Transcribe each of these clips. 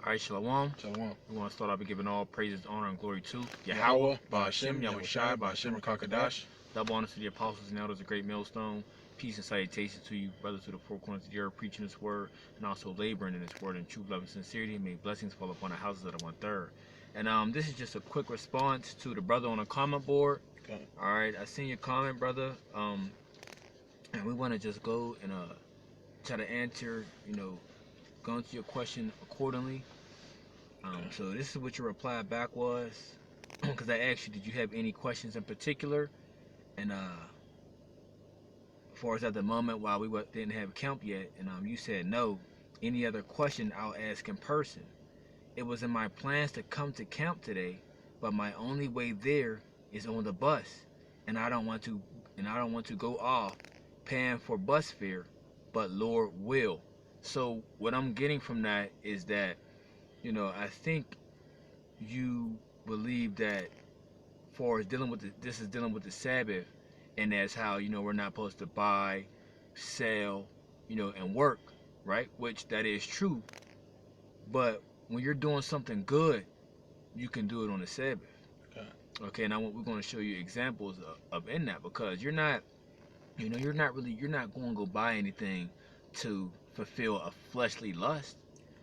All right, Shalom. Shalom. We want to start off by giving all praises, honor, and glory to Yahweh, Yahweh, Ba'ashem, Ba'ashem, Yahushai, Yahushai, Ba'ashem, Ba'ashem, Rakakadash. Rakakadash. Double honors to the apostles and elders, a great millstone. Peace and salutations to you, brothers to the four corners of the earth, preaching this word and also laboring in this word in true love and sincerity. May blessings fall upon the houses of the 1/3. And this is just a quick response to the brother on the comment board. Okay. All right, I seen your comment, brother. And we want to just go and try to answer, go into your question accordingly. So this is what your reply back was, because I asked you, did you have any questions in particular? And as far as at the moment, while we didn't have camp yet, and you said no. Any other question, I'll ask in person. It was in my plans to come to camp today, but my only way there is on the bus, and I don't want to go off paying for bus fare, but Lord will. So what I'm getting from that is that, I think you believe that for dealing with this is dealing with the Sabbath, and that's how we're not supposed to buy, sell, and work, right? Which that is true, but when you're doing something good, you can do it on the Sabbath. Okay. Okay, now we're going to show you examples of in that, because you're not going to go buy anything to fulfill a fleshly lust.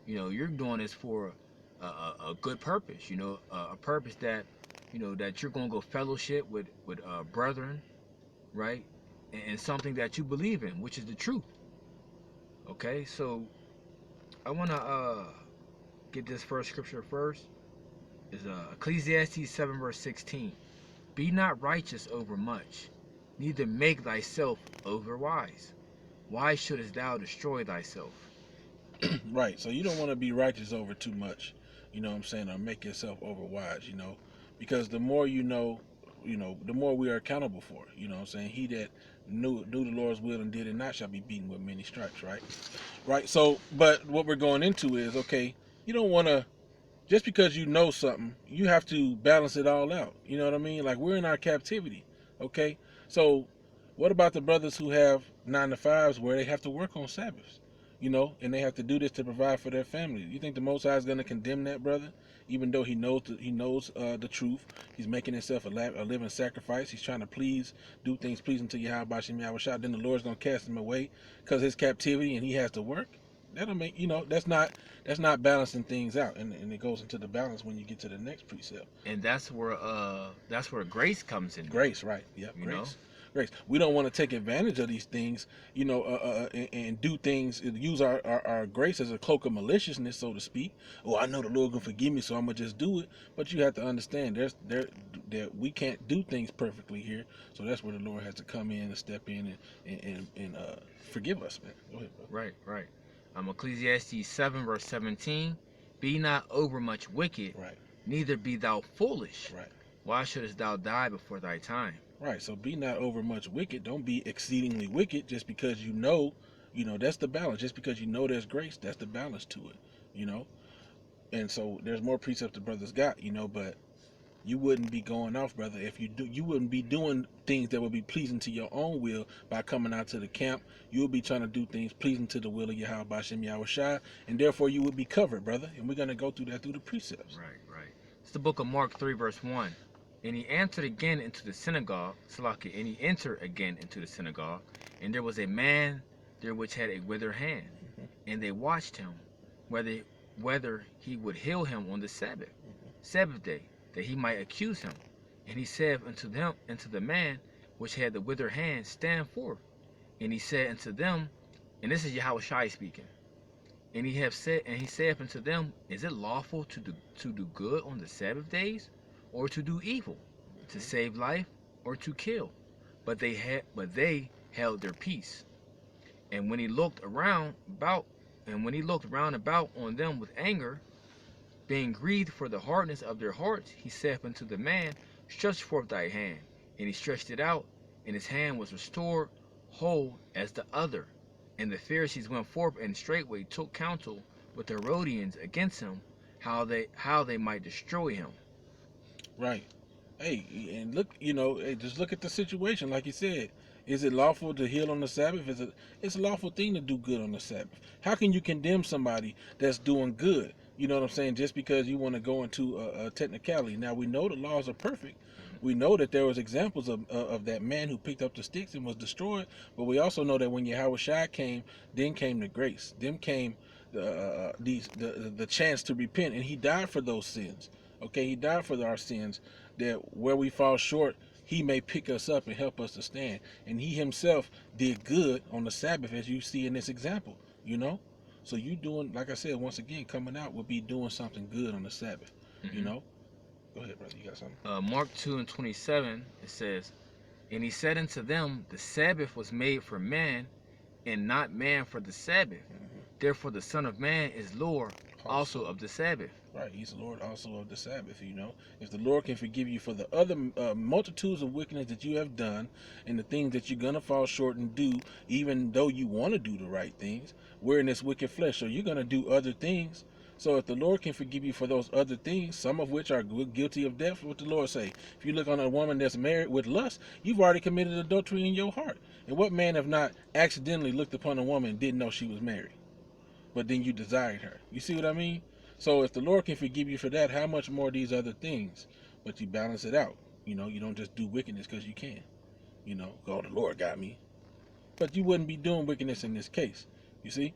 You're doing this for a good purpose. A purpose that that you're going to go fellowship with brethren, right? And something that you believe in, which is the truth. Okay, so I want to get this first scripture first. Is Ecclesiastes 7 verse 16. Be not righteous over much, neither make thyself over wise. Why shouldest thou destroy thyself? Right. So you don't want to be righteous over too much, what I'm saying, or make yourself over wise, because the more the more we are accountable for, what I'm saying. He that knew the Lord's will and did it not shall be beaten with many stripes, right? Right. So, but what we're going into is, okay, you don't want to, just because you know something, you have to balance it all out. You know what I mean? Like, we're in our captivity, okay? So what about the brothers who have 9 to 5s where they have to work on Sabbaths, and they have to do this to provide for their family? You think the Most High is going to condemn that brother, even though he knows the truth? He's making himself a living sacrifice. He's trying to do things pleasing to Yahweh Ba'ashem Yahushua. Then the Lord's going to cast him away because his captivity, and he has to work. That'll make that's not balancing things out, and it goes into the balance when you get to the next precept. And that's where grace comes in. Grace, right? Yep, grace. We don't want to take advantage of these things, and do things, use our grace as a cloak of maliciousness, so to speak. Oh, I know the Lord gonna forgive me, so I'm gonna just do it. But you have to understand, that we can't do things perfectly here, so that's where the Lord has to come in and step in and forgive us, man. Go ahead, bro. Right. Ecclesiastes 7 verse 17. Be not overmuch wicked, Right. neither be thou foolish. Right. Why shouldest thou die before thy time? Right. So be not overmuch wicked. Don't be exceedingly wicked just because that's the balance. Just because there's grace, that's the balance to it, And so there's more precepts the brothers got, but you wouldn't be going off, brother, if you wouldn't be doing things that would be pleasing to your own will by coming out to the camp. You would be trying to do things pleasing to the will of Yahweh Ba'ashem Yahushai, and therefore you would be covered, brother. And we're going to go through that through the precepts. Right. It's the book of Mark 3 verse 1. And he entered again into the synagogue, and he entered again into the synagogue, and there was a man there which had a withered hand. And they watched him, whether he would heal him on the Sabbath day, that he might accuse him. And he said unto the man which had the withered hand, stand forth. And he said unto them, and this is Yahushua speaking. And he said unto them, is it lawful to do good on the Sabbath days, or to do evil, to save life, or to kill? But they held their peace. And when he looked round about on them with anger, being grieved for the hardness of their hearts, he said unto the man, stretch forth thy hand. And he stretched it out, and his hand was restored whole as the other. And the Pharisees went forth and straightway took counsel with the Herodians against him, how they might destroy him. Right. Hey, and look, just look at the situation. Like you said, is it lawful to heal on the Sabbath? It's a lawful thing to do good on the Sabbath. How can you condemn somebody that's doing good? You know what I'm saying? Just because you want to go into a technicality. Now we know the laws are perfect. We know that there was examples of that man who picked up the sticks and was destroyed. But we also know that when Yahweh Shai came, then came the grace. Then came the chance to repent, and he died for those sins. Okay, he died for our sins, that where we fall short, he may pick us up and help us to stand. And he himself did good on the Sabbath, as you see in this example, you know. So you doing, like I said, once again, coming out will be doing something good on the Sabbath, you know. Go ahead, brother, you got something? Mark 2:27, it says, and he said unto them, the Sabbath was made for man, and not man for the Sabbath. Therefore the Son of Man is Lord also of the Sabbath. Right, he's Lord also of the Sabbath, you know. If the Lord can forgive you for the other multitudes of wickedness that you have done and the things that you're going to fall short and do, even though you want to do the right things, we're in this wicked flesh, so you're going to do other things. So if the Lord can forgive you for those other things, some of which are guilty of death, what the Lord say? If you look on a woman that's married with lust, you've already committed adultery in your heart. And what man have not accidentally looked upon a woman and didn't know she was married, but then you desired her? You see what I mean? So if the Lord can forgive you for that, how much more these other things? But you balance it out. You know, you don't just do wickedness because you can. You know, oh, the Lord got me. But you wouldn't be doing wickedness in this case. You see?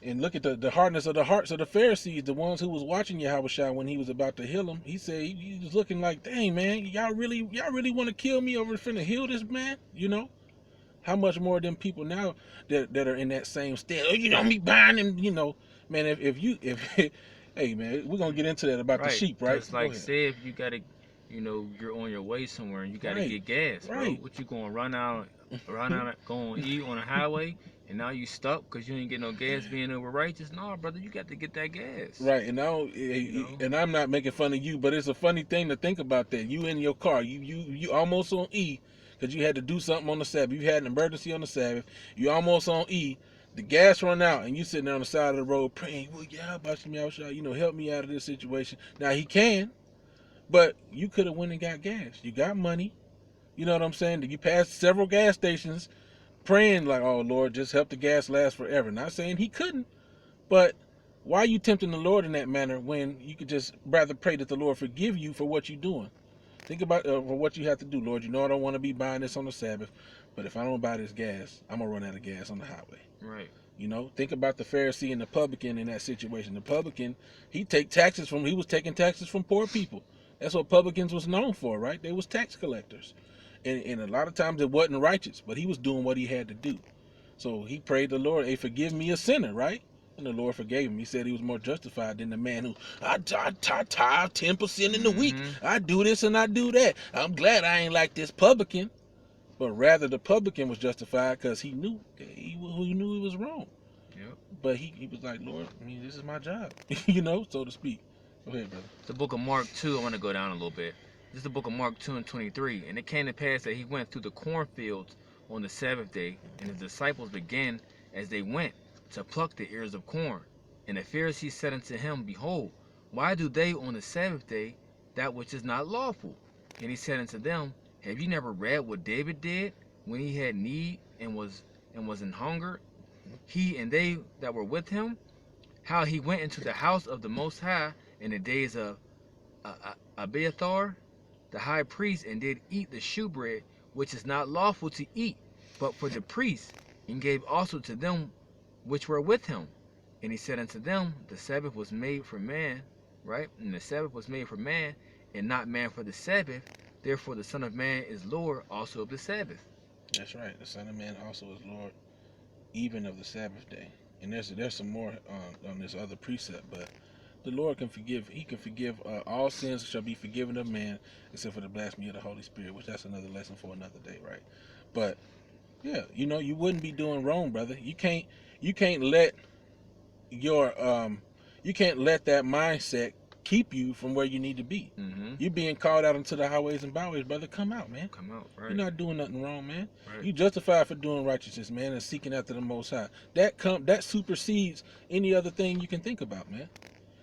And look at the hardness of the hearts of the Pharisees, the ones who was watching Yahweh Shai when he was about to heal him. He said, he was looking like, dang, man, y'all really want to kill me over finna heal this man? You know? How much more than people now that are in that same state? Oh, you know me buying him, you know. Man, if hey man, we're gonna get into that about the sheep, right? Because like say if you gotta, you know, you're on your way somewhere and you gotta get gas, bro. What you gonna run out, going eat on the highway, and now you stuck because you ain't get no gas being over righteous? No, brother, you got to get that gas. Right, and and I'm not making fun of you, but it's a funny thing to think about that. You in your car, you almost on E, because you had to do something on the Sabbath. You had an emergency on the Sabbath. You almost on E. The gas run out, and you sitting there on the side of the road praying, well, yeah, you know, help me out of this situation. Now he can, but you could have went and got gas. You got money. You know what I'm saying? You passed several gas stations praying like, oh, Lord, just help the gas last forever. Not saying he couldn't, but why are you tempting the Lord in that manner when you could just rather pray that the Lord forgive you for what you're doing? Think about for what you have to do, Lord. You know I don't want to be buying this on the Sabbath, but if I don't buy this gas, I'm going to run out of gas on the highway. Right. You know, think about the Pharisee and the publican in that situation. The publican, he was taking taxes from poor people. That's what publicans was known for, right? They was tax collectors. And a lot of times it wasn't righteous, but he was doing what he had to do. So he prayed the Lord, hey, forgive me a sinner, right? And the Lord forgave him. He said he was more justified than the man who, I tithe 10% in the week. I do this and I do that. I'm glad I ain't like this publican. But rather the publican was justified because he knew he was wrong. Yep. But he was like, Lord, I mean, this is my job, you know, so to speak. Go ahead, brother. The book of Mark 2, I want to go down a little bit. This is the book of Mark 2:23. And it came to pass that he went through the cornfields on the Sabbath day, and his disciples began as they went to pluck the ears of corn. And the Pharisees said unto him, behold, why do they on the Sabbath day that which is not lawful? And he said unto them, have you never read what David did when he had need and was in hunger, he and they that were with him, how he went into the house of the Most High in the days of Abiathar the high priest, and did eat the shewbread, which is not lawful to eat, but for the priests, and gave also to them which were with him. And he said unto them, the Sabbath was made for man, right? And the Sabbath was made for man, and not man for the Sabbath. Therefore the Son of Man is Lord also of the Sabbath. That's right. The Son of Man also is Lord, even of the Sabbath day. And there's some more on this other precept, but the Lord can forgive. He can forgive all sins shall be forgiven of man, except for the blasphemy of the Holy Spirit, which that's another lesson for another day, right? But yeah, you know, you wouldn't be doing wrong, brother. You can't let your you can't let that mindset keep you from where you need to be. You being called out into the highways and byways, brother. Come out, man. Come out, right? You're not doing nothing wrong, man. Right. You justified for doing righteousness, man, and seeking after the Most High. That supersedes any other thing you can think about, man.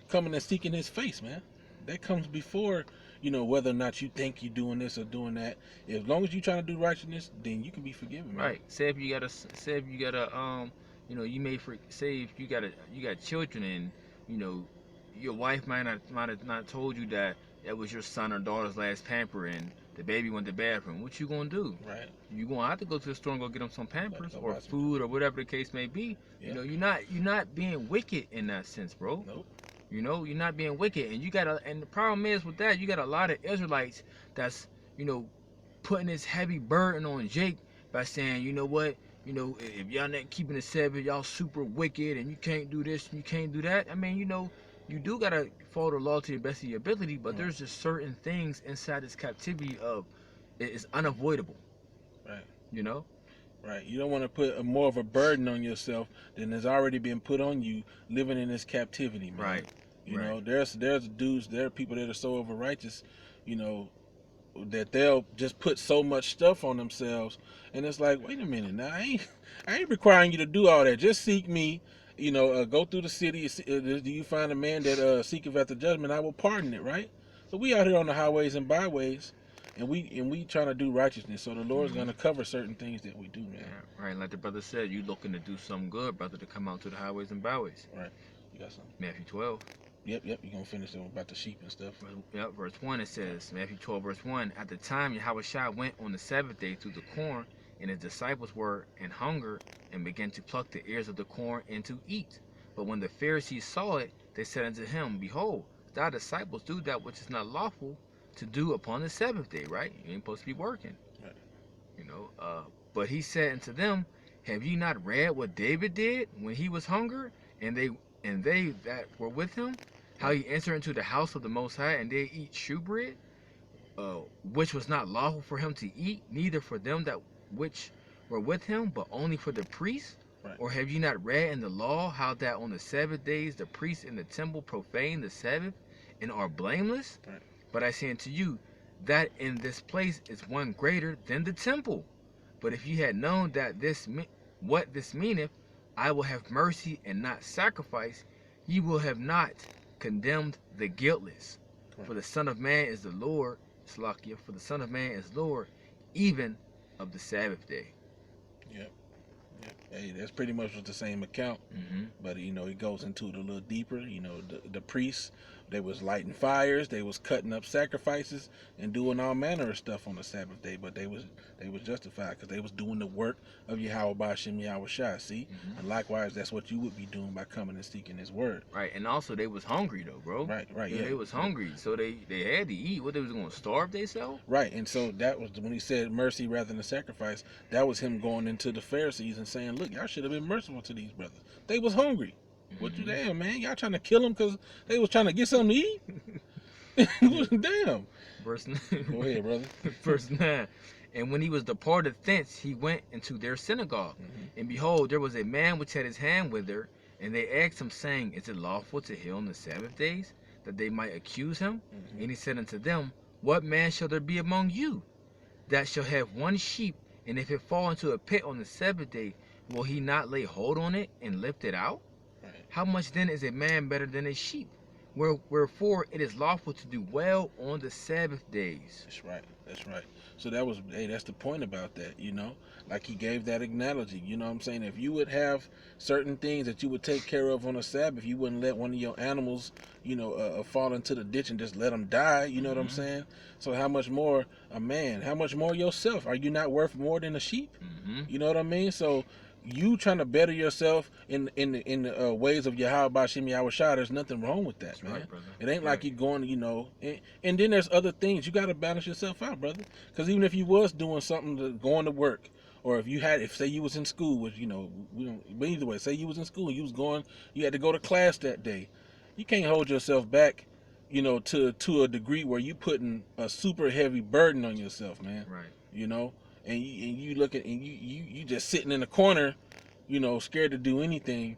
Coming and seeking His face, man. That comes before, you know, whether or not you think you're doing this or doing that. As long as you're trying to do righteousness, then you can be forgiven, man. Right. Say if you got you know, you may say if you got children and you know your wife might have not told you that it was your son or daughter's last pamper and the baby went to the bathroom. What you gonna do? Right. You gonna have to go to the store and go get them some Pampers Go or buy some- food or whatever the case may be. Yeah. You know, you're not being wicked in that sense, bro. Nope. You know, you're not being wicked, and and the problem is with that, you got a lot of Israelites that's, putting this heavy burden on Jake by saying, you know what, if y'all not keeping the Sabbath, y'all super wicked, and you can't do this and you can't do that. I mean, you do gotta follow the law to the best of your ability, but Right. there's just certain things inside this captivity of it is unavoidable. Right. You know. Right. You don't want to put more of a burden on yourself than has already been put on you living in this captivity, man. Right. You Right. know, there are people that are so over righteous, that they'll just put so much stuff on themselves, and it's like, wait a minute, now I ain't requiring you to do all that. Just seek me. Go through the city. Do you find a man that seeketh after judgment? I will pardon it. Right. So we out here on the highways and byways, and we trying to do righteousness. So the Lord's Mhm. gonna cover certain things that we do, man. Yeah, right. Like the brother said, you looking to do something good, brother, to come out to the highways and byways. You got something? Matthew 12. Yep. You gonna finish about the sheep and stuff? Yep, verse 1 it says, Matthew 12, verse 1, at the time Yahushua went on the Sabbath day through the corn, and his disciples were in hunger, and began to pluck the ears of the corn and to eat. But when the Pharisees saw it, they said unto him, Behold, thy disciples do that which is not lawful to do upon the Sabbath day, right? You ain't supposed to be working. Right. But he said unto them, Have ye not read what David did when he was hungered, and they that were with him? How he entered into the house of the Most High, and they eat shewbread, which was not lawful for him to eat, neither for them that which were with him, but only for the priests? Right. Or have you not read in the law how that on the Sabbath days the priests in the temple profane the Sabbath and are blameless? Right. But I say unto you that in this place is one greater than the temple. But if you had known that what this meaneth, I will have mercy and not sacrifice, ye will have not condemned the guiltless. Right. For the Son of Man is the Lord, Slakia, for the Son of Man is Lord, even of the Sabbath day. Yep. Hey, that's pretty much the same account, Mm-hmm. but he goes into it a little deeper. The priests, they was lighting fires, they was cutting up sacrifices and doing all manner of stuff on the Sabbath day, but they was justified because they was doing the work of Yahweh Ba'ashem Yahweh Shai. See, Mm-hmm. and likewise, that's what you would be doing by coming and seeking His word. Right, and also they was hungry though, bro. Right. Yeah, they was hungry, so they had to eat. What, they was gonna starve themselves? Right, and so that was when he said mercy rather than sacrifice. That was him going into the Pharisees and saying, "Look, y'all should have been merciful to these brothers. They was hungry. What you damn, man? Y'all trying to kill them because they was trying to get something to eat? Damn." Verse 9. Go ahead, brother. Verse 9. And when he was departed thence, he went into their synagogue. Mhm. And behold, there was a man which had his hand withered. And they asked him, saying, Is it lawful to heal on the Sabbath days? That they might accuse him. Mhm. And he said unto them, What man shall there be among you that shall have one sheep, and if it fall into a pit on the Sabbath day, will he not lay hold on it and lift it out? Right. How much then is a man better than a sheep? Wherefore it is lawful to do well on the Sabbath days. That's right. So that's the point about that, like he gave that analogy, you know what I'm saying? If you would have certain things that you would take care of on a Sabbath, you wouldn't let one of your animals, fall into the ditch and just let them die, you know what I'm Mhm. saying? So how much more a man, how much more yourself? Are you not worth more than a sheep? Mm-hmm. You know what I mean? So you trying to better yourself in the ways of Yahweh Ba'ashem Yahweh Shai, there's nothing wrong with that, That's man. right, brother. It ain't like Right. you going, and then there's other things. You got to balance yourself out, brother. Because even if you was doing something, going to work, or if say you was in school, which, but either way, say you was in school, you had to go to class that day. You can't hold yourself back, to a degree where you putting a super heavy burden on yourself, man. Right. And you look at, and you just sitting in the corner, scared to do anything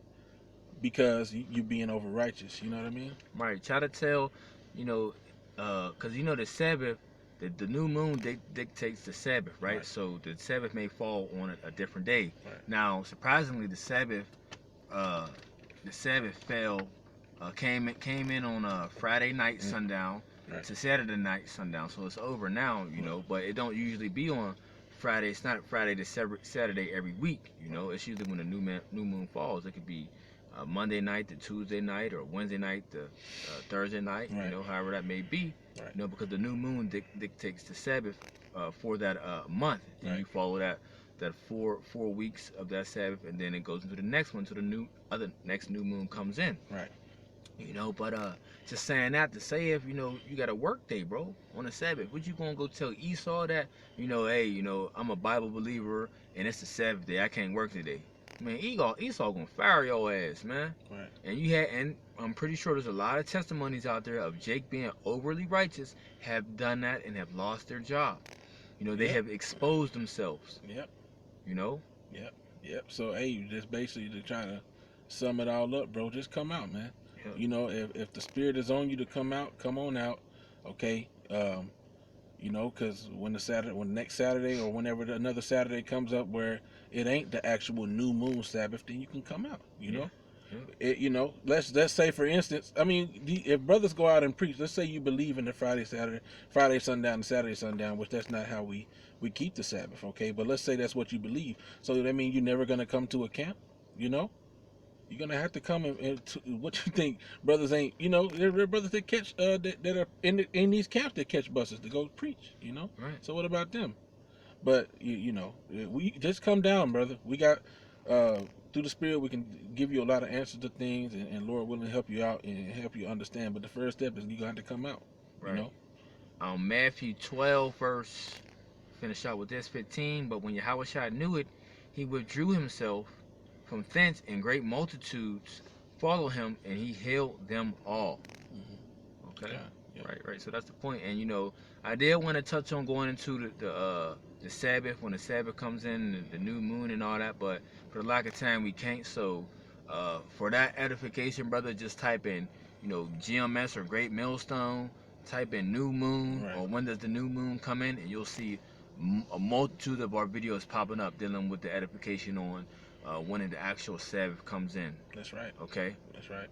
because you being over righteous. You know what I mean? Right. Try to tell, because the Sabbath, the new moon dictates the Sabbath, right? Right. So the Sabbath may fall on a different day. Right. Now, surprisingly, the Sabbath fell, came in on a Friday night sundown Right. to Saturday night sundown. So it's over now, but it don't usually be on Friday. It's not Friday to Saturday every week. It's usually when the new moon falls. It could be Monday night to Tuesday night, or Wednesday night to Thursday night. Right. You know, however that may be. Right. You know, because the new moon dictates the Sabbath for that month, and Right. you follow that four weeks of that Sabbath, and then it goes into the next one, so the next new moon comes in. Right. You know, but just saying that to say, if you know you got a work day, bro, on the Sabbath, what you gonna go tell Esau that, you know, hey, you know, I'm a Bible believer and it's the Sabbath day, I can't work today. Man, Esau gonna fire your ass, man. Right. And I'm pretty sure there's a lot of testimonies out there of Jake being overly righteous, have done that and have lost their job. You know, they Yep. have exposed themselves. Yep. You know. Yep. So hey, you just basically to try to sum it all up, bro. Just come out, man. Yep. You know, if the spirit is on you to come out, come on out. Okay. You know, because when next Saturday or whenever another Saturday comes up where it ain't the actual new moon Sabbath, then you can come out. You know. Yeah. You know, let's say for instance, I mean, if brothers go out and preach, let's say you believe in the Friday sundown and Saturday sundown, which that's not how we keep the Sabbath, okay? But let's say that's what you believe. So that means you're never gonna come to a camp, you know? You're gonna have to come and what you think, brothers ain't, you know, there are brothers that catch that are in these camps that catch buses to go preach, you know? Right. So what about them? But you know, we just come down, brother. We got through the Spirit, we can give you a lot of answers to things, and Lord willing help you out and help you understand. But the first step is you gonna have to come out. Right. You know. Matthew 12 verse, finish out with this 15. But when Yahushua knew it, he withdrew himself from thence, and great multitudes followed him, and he healed them all. Mm-hmm. Okay. Yeah. Right. So that's the point. And you know, I did want to touch on going into the Sabbath, when the Sabbath comes in, the new moon and all that, but for the lack of time we can't. So for that edification, brother, just type in, you know, GMS or Great Millstone, type in new moon, Right. or when does the new moon come in, and you'll see a multitude of our videos popping up dealing with the edification on when the actual Sabbath comes in. That's right. Okay. That's right.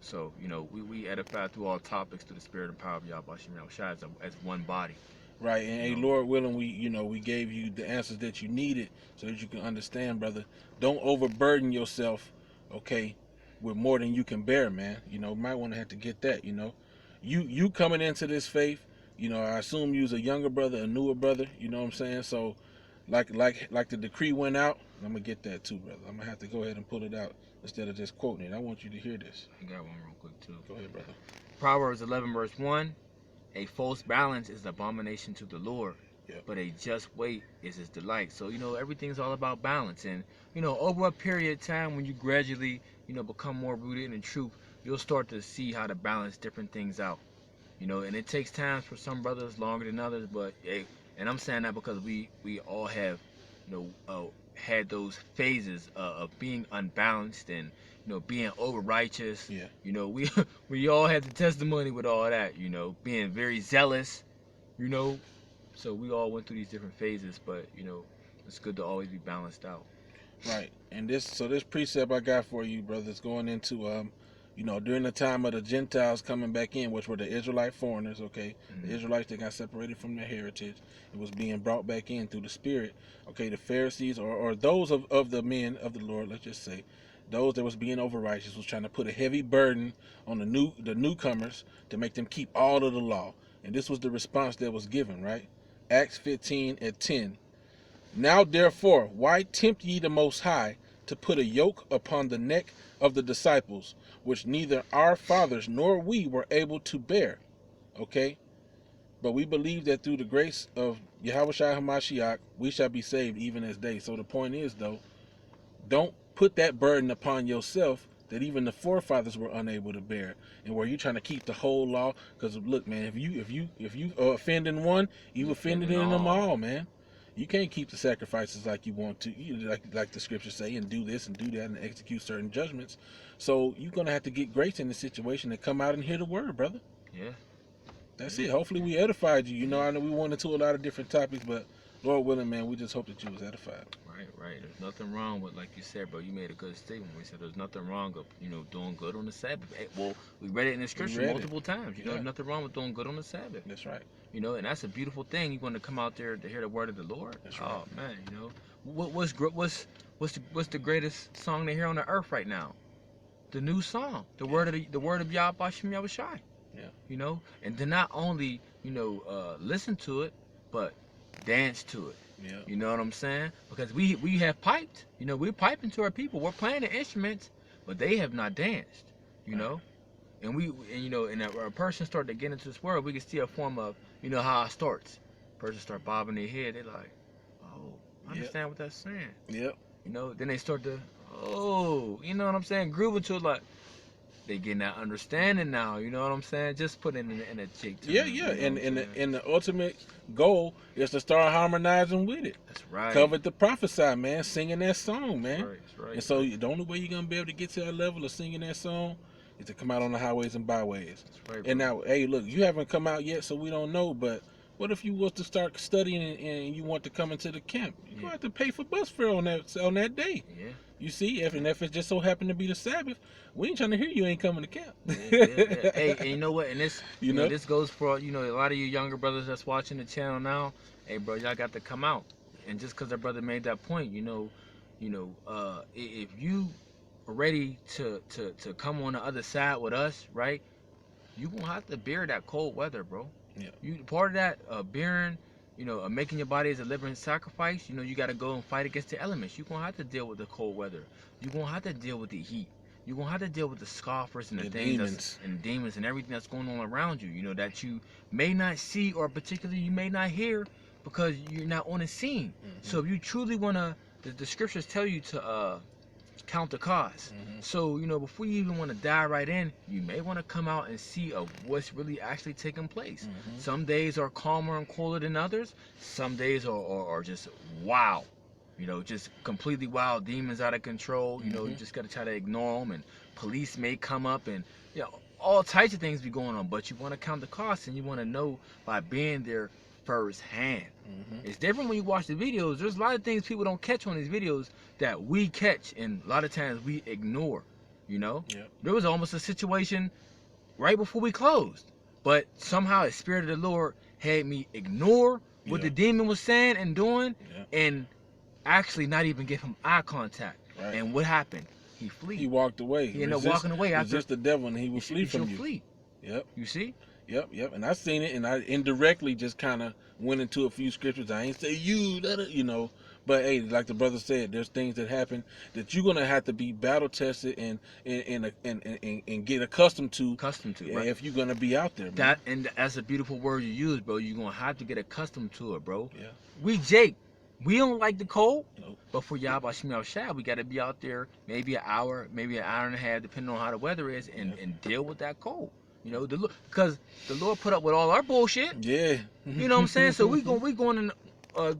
So, you know, we edify through all topics through the spirit and power of Yahweh Shai as one body. Right. And hey, Lord willing, we gave you the answers that you needed so that you can understand, brother. Don't overburden yourself, okay, with more than you can bear, man. You know, might want to have to get that, you know. You coming into this faith, you know, I assume you's a younger brother, a newer brother, you know what I'm saying? So like the decree went out, I'm gonna get that too, brother. I'm gonna have to go ahead and pull it out instead of just quoting it. I want you to hear this. I got one real quick too. Go ahead, brother. Proverbs 11 verse 1. A false balance is an abomination to the Lord, Yep. but a just weight is his delight. So, you know, everything's all about balance. And, you know, over a period of time, when you gradually, you know, become more rooted in the truth, you'll start to see how to balance different things out. You know, and it takes time for some brothers, longer than others, but, hey, and I'm saying that because we all have, you know, had those phases of being unbalanced and, you know, being over righteous. Yeah. You know, we all had the testimony with all that, you know, being very zealous, you know. So we all went through these different phases, but, you know, it's good to always be balanced out. Right. And this precept I got for you, brothers, going into you know, during the time of the Gentiles coming back in, which were the Israelite foreigners, okay? Mm-hmm. The Israelites that got separated from their heritage, it was being brought back in through the Spirit. Okay, the Pharisees or those of the men of the Lord, let's just say, those that was being over righteous was trying to put a heavy burden on the newcomers to make them keep all of the law. And this was the response that was given, right? Acts 15:10. Now therefore, why tempt ye the Most High to put a yoke upon the neck of the disciples, which neither our fathers nor we were able to bear? Okay? But we believe that through the grace of Yahushua HaMashiach, we shall be saved even as they. So the point is, though, don't put that burden upon yourself that even the forefathers were unable to bear, and where you're trying to keep the whole law. Because look, man, if you offend in one, you offended in them all, man. You can't keep the sacrifices like you want to, like the scriptures say, and do this and do that and execute certain judgments. So you're gonna have to get grace in the situation and come out and hear the word, brother. Yeah. That's it. Hopefully we edified you. You know, I know we went into a lot of different topics, but Lord willing, man, we just hope that you was edified. Right. There's nothing wrong with, like you said, bro. You made a good statement. We said there's nothing wrong of, you know, doing good on the Sabbath. Well, we read it in the scripture multiple times. You know, there's nothing wrong with doing good on the Sabbath. That's right. You know, and that's a beautiful thing. You want to come out there to hear the word of the Lord. That's right. Oh man, you know, what's the greatest song to hear on the earth right now? the new song, the word of Yahweh Hashem Yahushai. Yeah. You know, and to not only, you know, listen to it, but dance to it. Yeah. You know what I'm saying? Because we have piped. You know, we're piping to our people. We're playing the instruments, but they have not danced. You know, and you know, and a person start to get into this world, we can see a form of, you know, how it starts. Person start bobbing their head. They like, oh, I understand what that's saying. Yep. You know, then they start to, oh, you know what I'm saying? Grooving to it, like, they getting that understanding now. You know what I'm saying? Just put it in a jig. Yeah, yeah. And the ultimate goal is to start harmonizing with it. That's right. Covered the prophesy, man, singing that song, man. That's right. And so the only way you're gonna be able to get to that level of singing that song is to come out on the highways and byways. That's right, and now, hey, look, you haven't come out yet, so we don't know. But what if you was to start studying and you want to come into the camp? You gonna have to pay for bus fare on that day. Yeah. You see, if it just so happened to be the Sabbath, we ain't trying to hear you ain't coming to camp. Yeah. Hey, and you know what? And this, you know, this goes for, you know, a lot of you younger brothers that's watching the channel now. Hey, bro, y'all got to come out. And just because our brother made that point, you know, if you are ready to come on the other side with us, right? You gonna have to bear that cold weather, bro. Yeah. You part of that bearing, you know, making your body as a living sacrifice. You know, you got to go and fight against the elements. You're gonna have to deal with the cold weather. You're gonna have to deal with the heat. You're gonna have to deal with the scoffers and the things and demons and everything that's going on around you. You know, that you may not see, or particularly you may not hear, because you're not on the scene. So if you truly wanna, the scriptures tell you to count the cost. So, you know, before you even want to dive right in, you may want to come out and see what's really actually taking place. Some days are calmer and cooler than others. Some days are just wow. You know, just completely wild, demons out of control. You know, you just got to try to ignore them, and police may come up, and, you know, all types of things be going on. But you want to count the costs, and you want to know by being there firsthand. It's different when you watch the videos. There's a lot of things people don't catch on these videos that we catch, and a lot of times we ignore. You know, there was almost a situation right before we closed, but somehow the Spirit of the Lord had me ignore what the demon was saying and doing, and actually not even give him eye contact. And what happened? He flee. He walked away. He ended up walking away after. Resist the devil, and he will flee from you. Flee. Yep. You see? Yep. And I seen it, and I indirectly just kind of went into a few scriptures. I ain't say you know, but hey, like the brother said, there's things that happen that you're gonna have to be battle tested and get accustomed to. Right? If you're gonna be out there, man. That's a beautiful word you use, bro. You're gonna have to get accustomed to it, bro. Yeah. We don't like the cold, nope. But for Yahweh Shemel Shah, we got to be out there maybe an hour, maybe an hour and a half, depending on how the weather is, and deal with that cold. You know, because the Lord put up with all our bullshit. Yeah. You know what I'm saying? So we going to,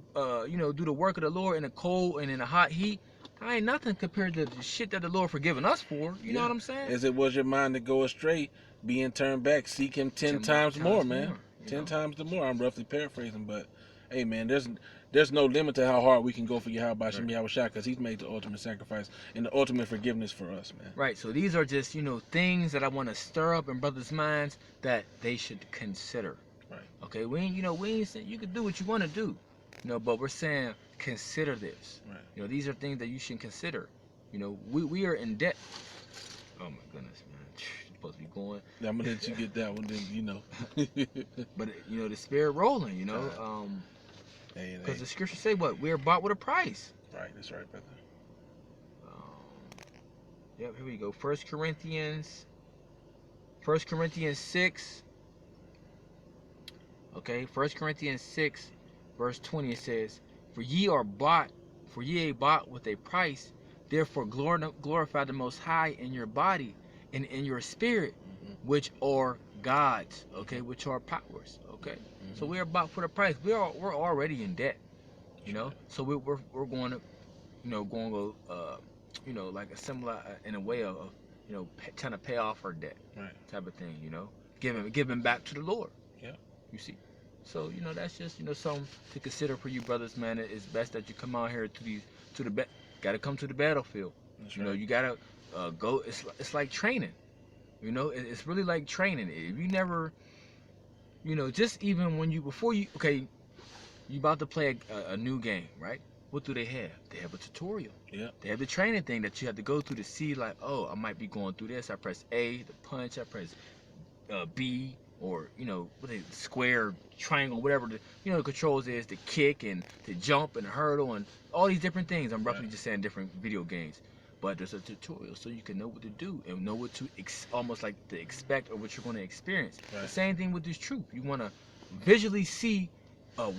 you know, do the work of the Lord in the cold and in the hot heat. I ain't nothing compared to the shit that the Lord forgiven us for. You know what I'm saying? As it was your mind to go astray, being turned back, seek Him 10 times more, man. 10 times the more. I'm roughly paraphrasing, but hey, man, there's no limit to how hard we can go for Yahweh Hashem Yahushua, because He's made the ultimate sacrifice and the ultimate forgiveness for us, man. Right. So these are just, you know, things that I want to stir up in brothers' minds that they should consider. Right. Okay. We ain't saying you can do what you want to do, you know, but we're saying consider this. Right. You know, these are things that you should consider. You know, we are in debt. Oh my goodness, man. You're supposed to be going. I'm gonna let you get that one, then, you know. But you know, the spirit rolling, you know. Because the scriptures say what? We are bought with a price. Right, that's right, brother. Yep, here we go. 1 Corinthians 6. Okay, 1 Corinthians 6, verse 20, it says, For ye are bought with a price, therefore glorify the Most High in your body and in your spirit, which are God's, okay, which are powers, okay. So we are bought for the price. We're already in debt, you know. So we're going to, you know, you know, like a similar in a way of, you know, trying to pay off our debt, right, type of thing, you know, giving back to the Lord. Yeah. You see. So, you know, that's just, you know, something to consider for you brothers, man. It's best that you come out here gotta come to the battlefield. That's right. You know, you gotta go. It's like training. You know, it's really like training. If you never, you know, just even when before you about to play a new game, right? what do they have? They have a tutorial. Yeah. They have the training thing that you have to go through to see, like, oh, I might be going through this. I press A, the punch. I press B, or what is it, square, triangle, whatever the controls is, the kick and the jump and the hurdle and all these different things. I'm roughly just saying different video games, but there's a tutorial so you can know what to do and know what to almost like to expect or what you're going to experience. Right. The same thing with this truth. You want to visually see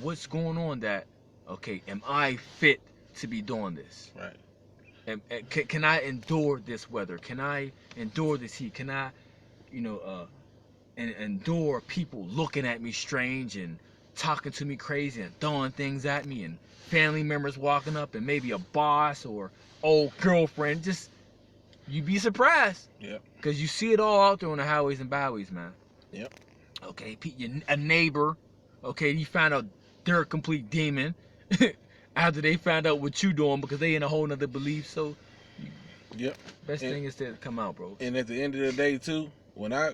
what's going on. That okay, am I fit to be doing this? Right. And can I endure this weather? Can I endure this heat? Can I, and endure people looking at me strange and talking to me crazy and throwing things at me and family members walking up and maybe a boss or old girlfriend? Just, you'd be surprised. Yep. Because you see it all out there on the highways and byways, man. Yep. Okay, a neighbor, okay, you found out they're a complete demon after they found out what you doing because they in a whole nother belief. So, Yep. best thing is to come out, bro. And at the end of the day, too, when I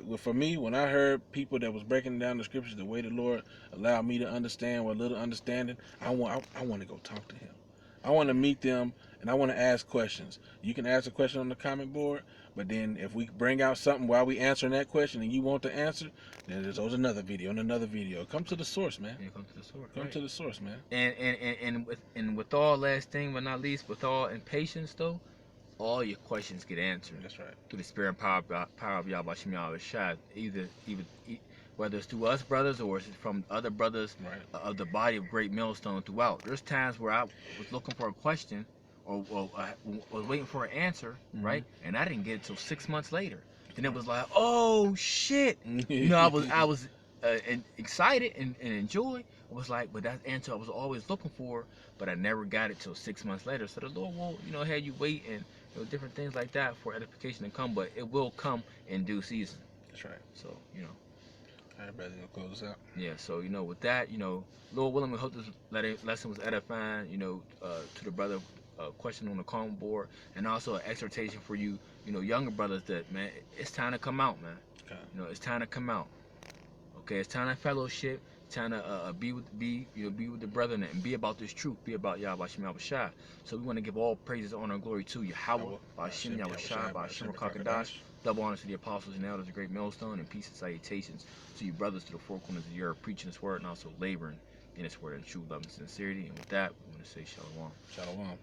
heard people that was breaking down the scriptures the way the Lord allowed me to understand with a little understanding, I want to go talk to Him. I want to meet them, and I want to ask questions. You can ask a question on the comment board, but then if we bring out something while we answering that question and you want the answer, then there's another video and another video. Come to the source, man. Yeah, come to the source. Come Right. to the source, man. And with all, last thing but not least, with all impatience though, all your questions get answered. That's right. Through the spirit and power of Yahweh Shem Yahweh Shai. Either whether it's through us brothers or it's from other brothers Right. of the body of Great Millstone throughout. There's times where I was looking for a question or was waiting for an answer, right? And I didn't get it till 6 months later. And it was like, oh shit! I was excited and enjoyed. It was like, but that answer I was always looking for, but I never got it till 6 months later. So the Lord will, have you wait and different things like that for edification to come, but it will come in due season. That's right. So, All right, brother, gonna close us out. yeah, so, with that, Lord willing, we hope this lesson was edifying, to the brother question on the comment board, and also an exhortation for you, younger brothers that, man, it's time to come out, man. Okay. It's time to come out. Okay, it's time to fellowship, time to be with the brethren and be about this truth, be about Yahweh Shem Yahweh Shai. So we want to give all praises, honor, and glory to Yahweh, Hashem Yahweh Shai, Hashem Kakadash. Double honors to the apostles and elders of Great Millstone, and peace and salutations to you brothers to the four corners of the earth, preaching this word and also laboring in this word in true love and sincerity. And with that, we want to say shalom. Shalom.